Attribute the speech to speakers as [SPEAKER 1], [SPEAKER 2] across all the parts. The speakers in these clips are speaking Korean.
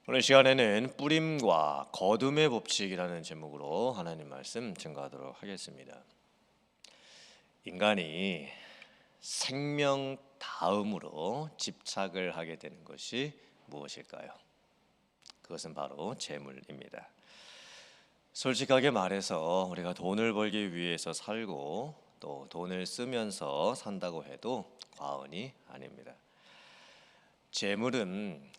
[SPEAKER 1] 오늘 시간에는 뿌림과 거둠의 법칙이라는 제목으로 하나님 말씀 증거하도록 하겠습니다. 인간이 생명 다음으로 집착을 하게 되는 것이 무엇일까요? 그것은 바로 재물입니다. 솔직하게 말해서 우리가 돈을 벌기 위해서 살고 또 돈을 쓰면서 산다고 해도 과언이 아닙니다. 재물은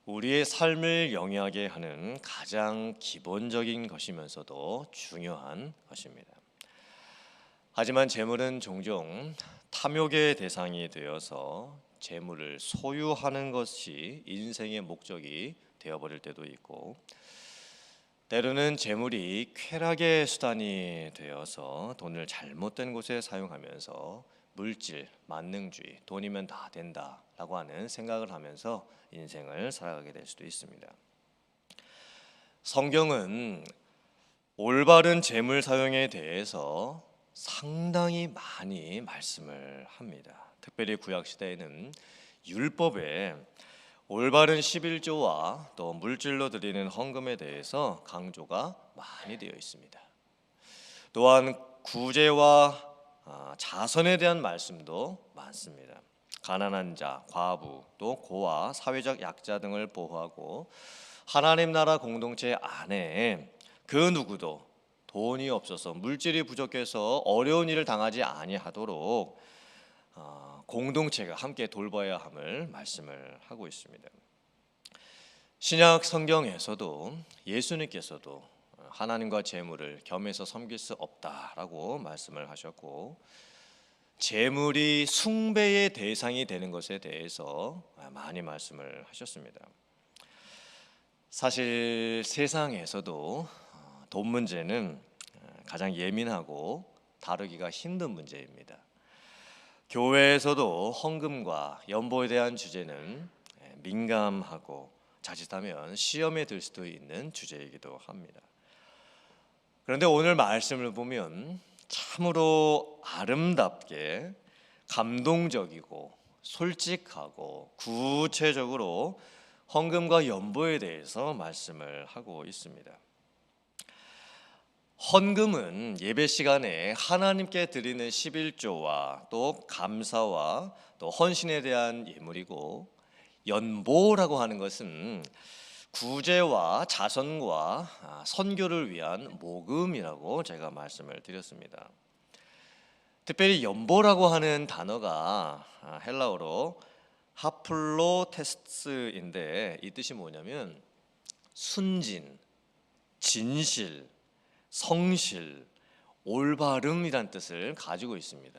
[SPEAKER 1] 우리의 삶을 영위하게 하는 가장 기본적인 것이면서도 중요한 것입니다. 하지만 재물은 종종 탐욕의 대상이 되어서 재물을 소유하는 것이 인생의 목적이 되어버릴 때도 있고, 때로는 재물이 쾌락의 수단이 되어서 돈을 잘못된 곳에 사용하면서 물질, 만능주의, 돈이면 다 된다라고 하는 생각을 하면서 인생을 살아가게 될 수도 있습니다. 성경은 올바른 재물 사용에 대해서 상당히 많이 말씀을 합니다. 특별히 구약 시대에는 율법에 올바른 11조와 또 물질로 드리는 헌금에 대해서 강조가 많이 되어 있습니다. 또한 구제와 자선에 대한 말씀도 많습니다. 가난한 자, 과부, 또 고아, 사회적 약자 등을 보호하고 하나님 나라 공동체 안에 그 누구도 돈이 없어서 물질이 부족해서 어려운 일을 당하지 아니하도록 공동체가 함께 돌봐야 함을 말씀을 하고 있습니다. 신약 성경에서도 예수님께서도 하나님과 재물을 겸해서 섬길 수 없다라고 말씀을 하셨고, 재물이 숭배의 대상이 되는 것에 대해서 많이 말씀을 하셨습니다. 사실 세상에서도 돈 문제는 가장 예민하고 다루기가 힘든 문제입니다. 교회에서도 헌금과 연보에 대한 주제는 민감하고 자칫하면 시험에 들 수도 있는 주제이기도 합니다. 그런데 오늘 말씀을 보면 참으로 아름답게 감동적이고 솔직하고 구체적으로 헌금과 연보에 대해서 말씀을 하고 있습니다. 헌금은 예배 시간에 하나님께 드리는 11조와 또 감사와 또 헌신에 대한 예물이고, 연보라고 하는 것은 구제와 자선과 선교를 위한 모금이라고 제가 말씀을 드렸습니다. 특별히 연보라고 하는 단어가 헬라어로 하플로테스트인데 이 뜻이 뭐냐면 순진, 진실, 성실, 올바름이란 뜻을 가지고 있습니다.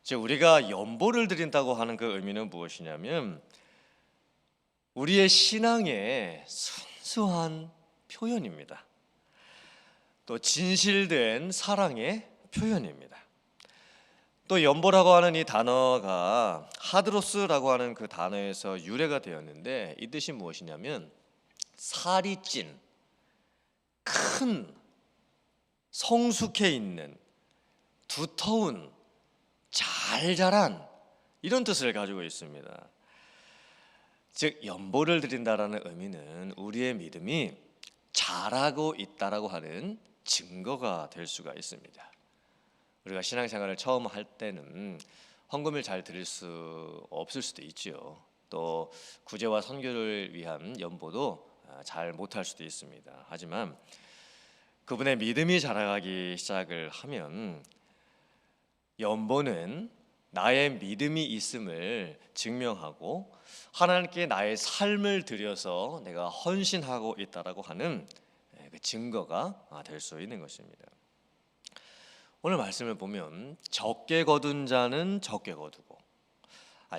[SPEAKER 1] 즉 우리가 연보를 드린다고 하는 그 의미는 무엇이냐면 우리의 신앙의 순수한 표현입니다. 또 진실된 사랑의 표현입니다. 또 연보라고 하는 이 단어가 하드로스라고 하는 그 단어에서 유래가 되었는데 이 뜻이 무엇이냐면 살이 찐, 큰, 성숙해 있는, 두터운, 잘 자란 이런 뜻을 가지고 있습니다. 즉 연보를 드린다라는 의미는 우리의 믿음이 자라고 있다라고 하는 증거가 될 수가 있습니다. 우리가 신앙생활을 처음 할 때는 헌금을 잘 드릴 수 없을 수도 있지요. 또 구제와 선교를 위한 연보도 잘 못할 수도 있습니다. 하지만 그분의 믿음이 자라가기 시작을 하면 연보는 나의 믿음이 있음을 증명하고 하나님께 나의 삶을 들여서 내가 헌신하고 있다라고 하는 그 증거가 될 수 있는 것입니다. 오늘 말씀을 보면 적게 거둔 자는 적게 거두고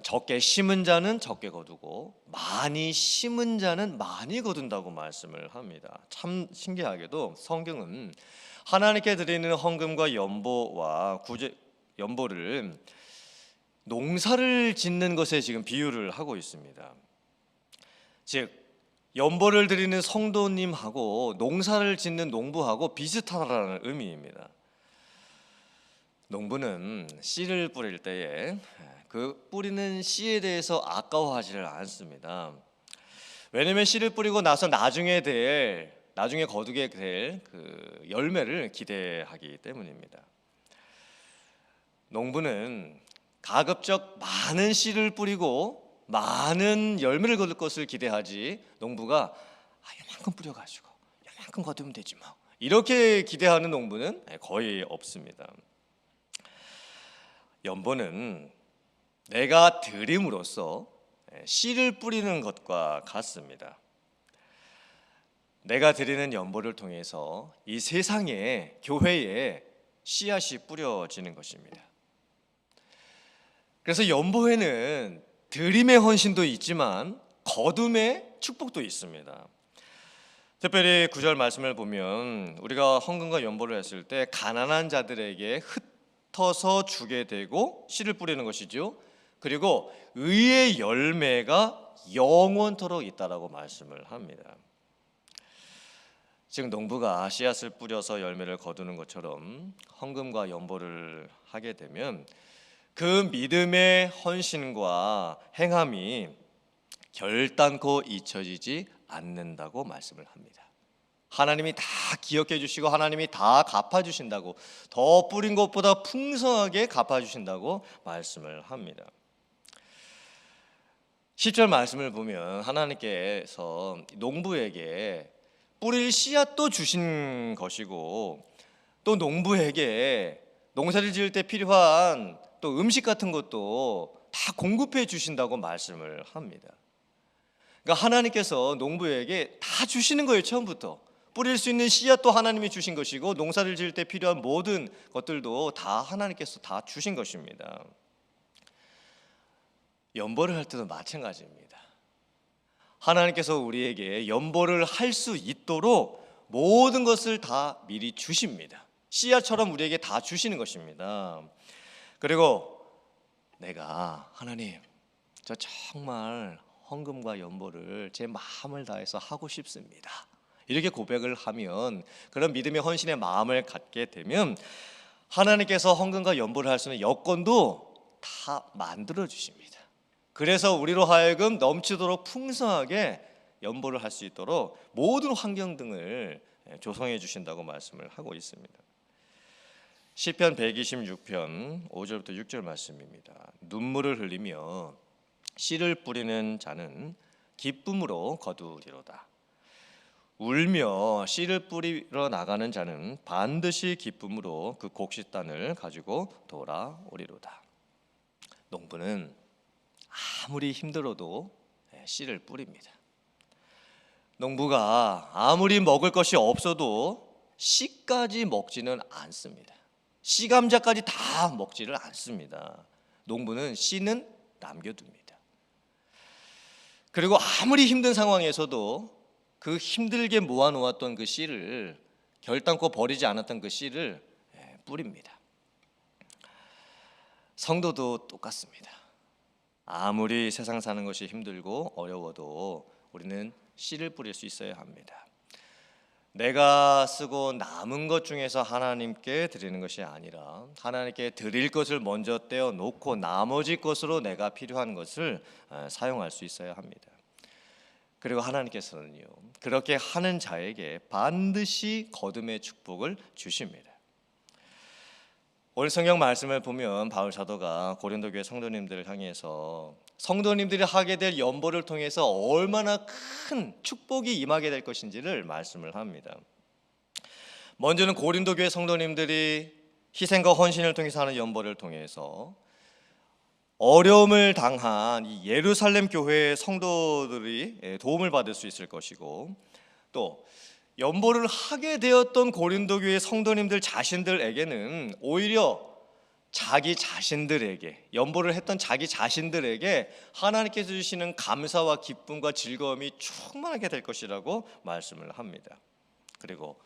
[SPEAKER 1] 적게 심은 자는 적게 거두고 많이 심은 자는 많이 거둔다고 말씀을 합니다. 참 신기하게도 성경은 하나님께 드리는 헌금과 연보와 연보를 농사를 짓는 것에 지금 비유를 하고 있습니다. 즉 연보를 드리는 성도님하고 농사를 짓는 농부하고 비슷하다는 의미입니다. 농부는 씨를 뿌릴 때에 그 뿌리는 씨에 대해서 아까워하지를 않습니다. 왜냐면 씨를 뿌리고 나서 나중에 거두게 될 그 열매를 기대하기 때문입니다. 농부는 가급적 많은 씨를 뿌리고 많은 열매를 거둘 것을 기대하지, 농부가 이만큼 뿌려가지고 이만큼 거두면 되지 뭐, 이렇게 기대하는 농부는 거의 없습니다. 연보는 내가 들임으로써 씨를 뿌리는 것과 같습니다. 내가 드리는 연보를 통해서 이 세상에, 교회에 씨앗이 뿌려지는 것입니다. 그래서 연보에는 드림의 헌신도 있지만 거둠의 축복도 있습니다. 특별히 9절 말씀을 보면 우리가 헌금과 연보를 했을 때 가난한 자들에게 흩어서 주게 되고 씨를 뿌리는 것이죠. 그리고 의의 열매가 영원토록 있다라고 말씀을 합니다. 즉 농부가 씨앗을 뿌려서 열매를 거두는 것처럼 헌금과 연보를 하게 되면 그 믿음의 헌신과 행함이 결단코 잊혀지지 않는다고 말씀을 합니다. 하나님이 다 기억해 주시고 하나님이 다 갚아 주신다고, 더 뿌린 것보다 풍성하게 갚아 주신다고 말씀을 합니다. 10절 말씀을 보면 하나님께서 농부에게 뿌릴 씨앗도 주신 것이고, 또 농부에게 농사를 지을 때 필요한 또 음식 같은 것도 다 공급해 주신다고 말씀을 합니다. 그러니까 하나님께서 농부에게 다 주시는 거예요. 처음부터 뿌릴 수 있는 씨앗도 하나님이 주신 것이고, 농사를 지을 때 필요한 모든 것들도 다 하나님께서 다 주신 것입니다. 연보를 할 때도 마찬가지입니다. 하나님께서 우리에게 연보를 할 수 있도록 모든 것을 다 미리 주십니다. 씨앗처럼 우리에게 다 주시는 것입니다. 그리고 내가 하나님, 저 정말 헌금과 연보를 제 마음을 다해서 하고 싶습니다, 이렇게 고백을 하면, 그런 믿음의 헌신의 마음을 갖게 되면 하나님께서 헌금과 연보를 할 수 있는 여건도 다 만들어 주십니다. 그래서 우리로 하여금 넘치도록 풍성하게 연보를 할 수 있도록 모든 환경 등을 조성해 주신다고 말씀을 하고 있습니다. 시편 126편 5절부터 6절 말씀입니다. 눈물을 흘리며 씨를 뿌리는 자는 기쁨으로 거두리로다. 울며 씨를 뿌리러 나가는 자는 반드시 기쁨으로 그 곡식단을 가지고 돌아오리로다. 농부는 아무리 힘들어도 씨를 뿌립니다. 농부가 아무리 먹을 것이 없어도 씨까지 먹지는 않습니다. 씨 감자까지 다 먹지를 않습니다. 농부는 씨는 남겨둡니다. 그리고 아무리 힘든 상황에서도 그 힘들게 모아놓았던 그 씨를, 결단코 버리지 않았던 그 씨를 뿌립니다. 성도도 똑같습니다. 아무리 세상 사는 것이 힘들고 어려워도 우리는 씨를 뿌릴 수 있어야 합니다. 내가 쓰고 남은 것 중에서 하나님께 드리는 것이 아니라 하나님께 드릴 것을 먼저 떼어놓고 나머지 것으로 내가 필요한 것을 사용할 수 있어야 합니다. 그리고 하나님께서는요, 그렇게 하는 자에게 반드시 거듭의 축복을 주십니다. 오늘 성경 말씀을 보면 바울 사도가 고린도 교회 성도님들을 향해서 성도님들이 하게 될 연보를 통해서 얼마나 큰 축복이 임하게 될 것인지를 말씀을 합니다. 먼저는 고린도 교회 성도님들이 희생과 헌신을 통해서 하는 연보를 통해서 어려움을 당한 이 예루살렘 교회의 성도들이 도움을 받을 수 있을 것이고, 또 연보를 하게 되었던 고린도 교회 성도님들 자신들에게는 오히려 자기 자신들에게, 연보를 했던 자기 자신들에게 하나님께서 주시는 감사와 기쁨과 즐거움이 충만하게 될 것이라고 말씀을 합니다. 그리고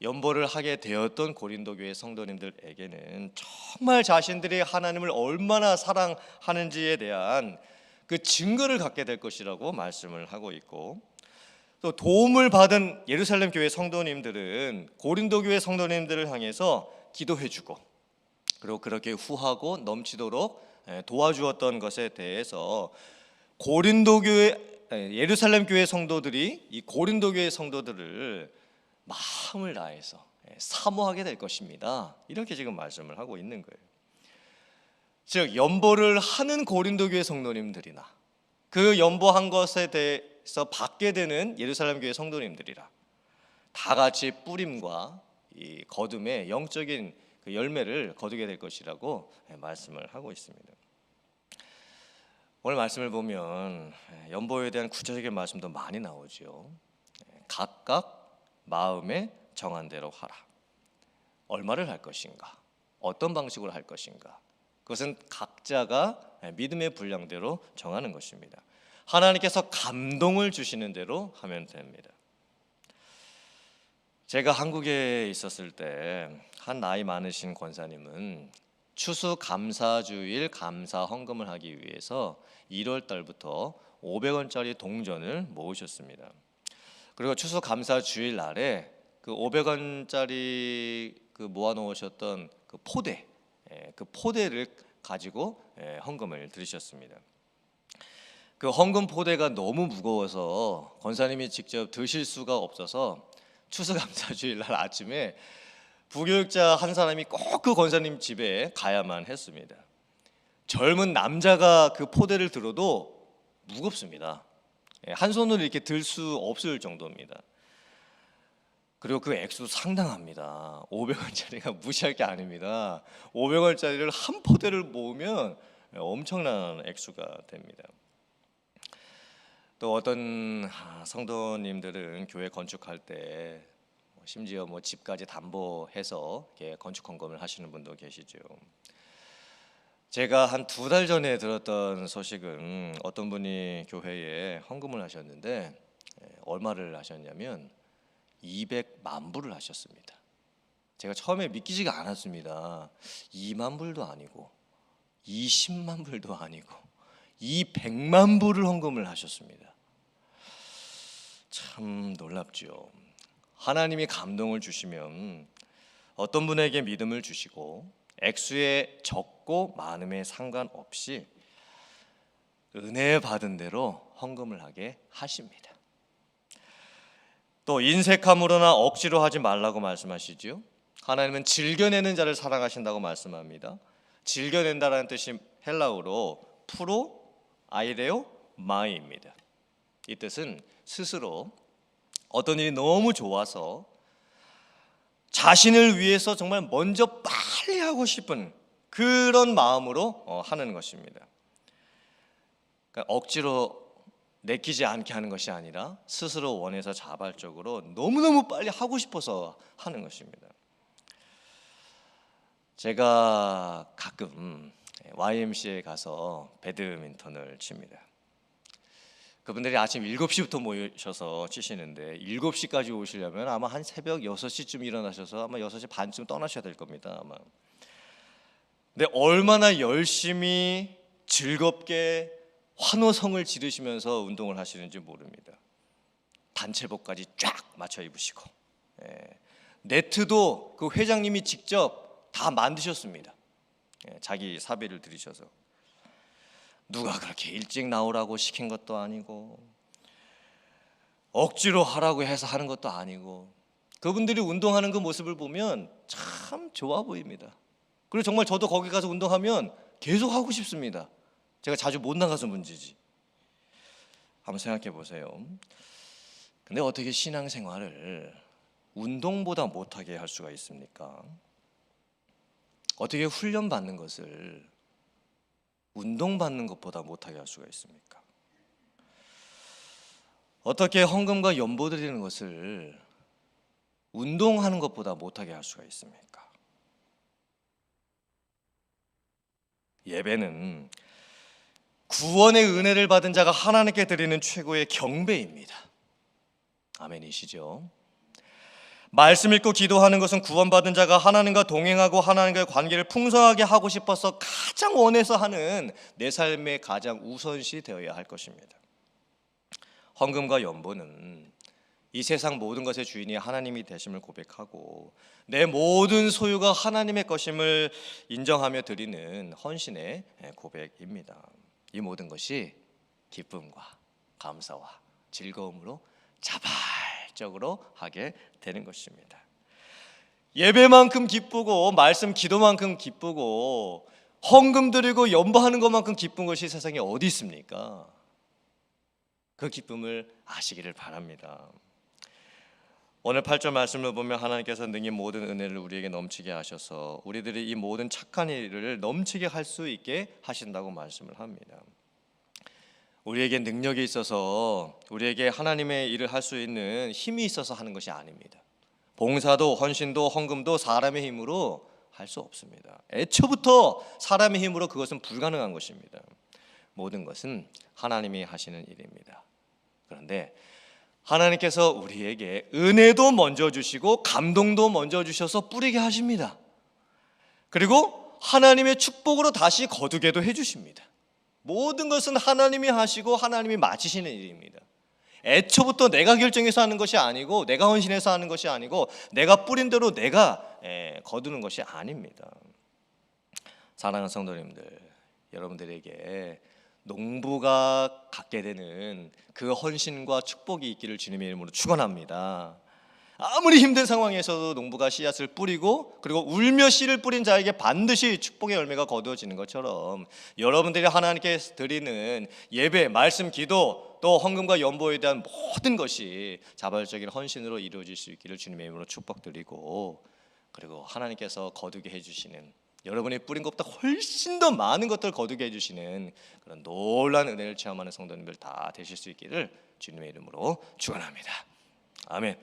[SPEAKER 1] 연보를 하게 되었던 고린도 교회 성도님들에게는 정말 자신들이 하나님을 얼마나 사랑하는지에 대한 그 증거를 갖게 될 것이라고 말씀을 하고 있고, 또 도움을 받은 예루살렘 교회 성도님들은 고린도 교회 성도님들을 향해서 기도해주고, 그리고 그렇게 후하고 넘치도록 도와주었던 것에 대해서 고린도 교회 예루살렘 교회 성도들이 이 고린도 교회 성도들을 마음을 다해서 사모하게 될 것입니다. 이렇게 지금 말씀을 하고 있는 거예요. 즉 연보를 하는 고린도 교회 성도님들이나 그 연보한 것에 대해서 받게 되는 예루살렘 교회 성도님들이라 다 같이 뿌림과 이 거둠의 영적인 그 열매를 거두게 될 것이라고 말씀을 하고 있습니다. 오늘 말씀을 보면 연보에 대한 구체적인 말씀도 많이 나오죠. 각각 마음에 정한 대로 하라. 얼마를 할 것인가? 어떤 방식으로 할 것인가? 그것은 각자가 믿음의 분량대로 정하는 것입니다. 하나님께서 감동을 주시는 대로 하면 됩니다. 제가 한국에 있었을 때 한 나이 많으신 권사님은 추수감사주일 감사 헌금을 하기 위해서 1월 달부터 500원짜리 동전을 모으셨습니다. 그리고 추수감사주일 날에 그 500원짜리 그 모아놓으셨던 그 포대, 그 포대를 가지고 헌금을 드리셨습니다. 그 헌금 포대가 너무 무거워서 권사님이 직접 드실 수가 없어서 추수감사주일 날 아침에 부교육자 한 사람이 꼭 그 권사님 집에 가야만 했습니다. 젊은 남자가 그 포대를 들어도 무겁습니다. 한 손으로 이렇게 들 수 없을 정도입니다. 그리고 그 액수 상당합니다. 500원짜리가 무시할 게 아닙니다. 500원짜리를 한 포대를 모으면 엄청난 액수가 됩니다. 또 어떤 성도님들은 교회 건축할 때 심지어 뭐 집까지 담보해서 이렇게 건축 헌금을 하시는 분도 계시죠. 제가 한 2달 전에 들었던 소식은 어떤 분이 교회에 헌금을 하셨는데 얼마를 하셨냐면 200만 불을 하셨습니다. 제가 처음에 믿기지가 않았습니다. 2만 불도 아니고 20만 불도 아니고 200만 불을 헌금을 하셨습니다. 참 놀랍죠. 하나님이 감동을 주시면 어떤 분에게 믿음을 주시고 액수에 적고 많음에 상관없이 은혜 받은 대로 헌금을 하게 하십니다. 또 인색함으로나 억지로 하지 말라고 말씀하시죠. 하나님은 즐겨내는 자를 사랑하신다고 말씀합니다. 즐겨낸다라는 뜻이 헬라어로 프로 아이레오 마이입니다. 이 뜻은 스스로 어떤 일이 너무 좋아서 자신을 위해서 정말 먼저 빨리 하고 싶은 그런 마음으로 하는 것입니다. 그러니까 억지로 내키지 않게 하는 것이 아니라 스스로 원해서 자발적으로 너무너무 빨리 하고 싶어서 하는 것입니다. 제가 가끔 YMCA에 가서 배드민턴을 칩니다. 그분들이 아침 7시부터 모이셔서 치시는데 7시까지 오시려면 아마 한 새벽 6시쯤 일어나셔서 아마 6시 반쯤 떠나셔야 될 겁니다. 아마. 근데 얼마나 열심히 즐겁게 환호성을 지르시면서 운동을 하시는지 모릅니다. 단체복까지 쫙 맞춰 입으시고 네트도 그 회장님이 직접 다 만드셨습니다. 자기 사비를 들이셔서. 누가 그렇게 일찍 나오라고 시킨 것도 아니고 억지로 하라고 해서 하는 것도 아니고 그분들이 운동하는 그 모습을 보면 참 좋아 보입니다. 그리고 정말 저도 거기 가서 운동하면 계속 하고 싶습니다. 제가 자주 못 나가서 문제지. 한번 생각해 보세요. 근데 어떻게 신앙생활을 운동보다 못하게 할 수가 있습니까? 어떻게 훈련받는 것을 운동받는 것보다 못하게 할 수가 있습니까? 어떻게 헌금과 연보 드리는 것을 운동하는 것보다 못하게 할 수가 있습니까? 예배는 구원의 은혜를 받은 자가 하나님께 드리는 최고의 경배입니다. 아멘이시죠? 말씀 읽고 기도하는 것은 구원받은 자가 하나님과 동행하고 하나님과의 관계를 풍성하게 하고 싶어서 가장 원해서 하는 내 삶의 가장 우선시 되어야 할 것입니다. 헌금과 연보는 이 세상 모든 것의 주인이 하나님이 되심을 고백하고 내 모든 소유가 하나님의 것임을 인정하며 드리는 헌신의 고백입니다. 이 모든 것이 기쁨과 감사와 즐거움으로 자발적으로 하게 되는 것입니다. 예배만큼 기쁘고 말씀 기도만큼 기쁘고 헌금 드리고 연보하는 것만큼 기쁜 것이 세상에 어디 있습니까? 그 기쁨을 아시기를 바랍니다. 오늘 8절 말씀을 보면 하나님께서 능히 모든 은혜를 우리에게 넘치게 하셔서 우리들이 이 모든 착한 일을 넘치게 할 수 있게 하신다고 말씀을 합니다. 우리에게 능력이 있어서 우리에게 하나님의 일을 할 수 있는 힘이 있어서 하는 것이 아닙니다. 봉사도 헌신도 헌금도 사람의 힘으로 할 수 없습니다. 애초부터 사람의 힘으로 그것은 불가능한 것입니다. 모든 것은 하나님이 하시는 일입니다. 그런데 하나님께서 우리에게 은혜도 먼저 주시고 감동도 먼저 주셔서 뿌리게 하십니다. 그리고 하나님의 축복으로 다시 거두게도 해주십니다. 모든 것은 하나님이 하시고 하나님이 마치시는 일입니다. 애초부터 내가 결정해서 하는 것이 아니고 내가 헌신해서 하는 것이 아니고 내가 뿌린 대로 내가 거두는 것이 아닙니다. 사랑하는 성도님들, 여러분들에게 농부가 갖게 되는 그 헌신과 축복이 있기를 주님의 이름으로 축원합니다. 아무리 힘든 상황에서도 농부가 씨앗을 뿌리고 그리고 울며 씨를 뿌린 자에게 반드시 축복의 열매가 거두어지는 것처럼 여러분들이 하나님께 드리는 예배, 말씀, 기도 또 헌금과 연보에 대한 모든 것이 자발적인 헌신으로 이루어질 수 있기를 주님의 이름으로 축복드리고, 그리고 하나님께서 거두게 해주시는, 여러분이 뿌린 것보다 훨씬 더 많은 것들을 거두게 해주시는 그런 놀라운 은혜를 체험하는 성도님들 다 되실 수 있기를 주님의 이름으로 축원합니다. 아멘.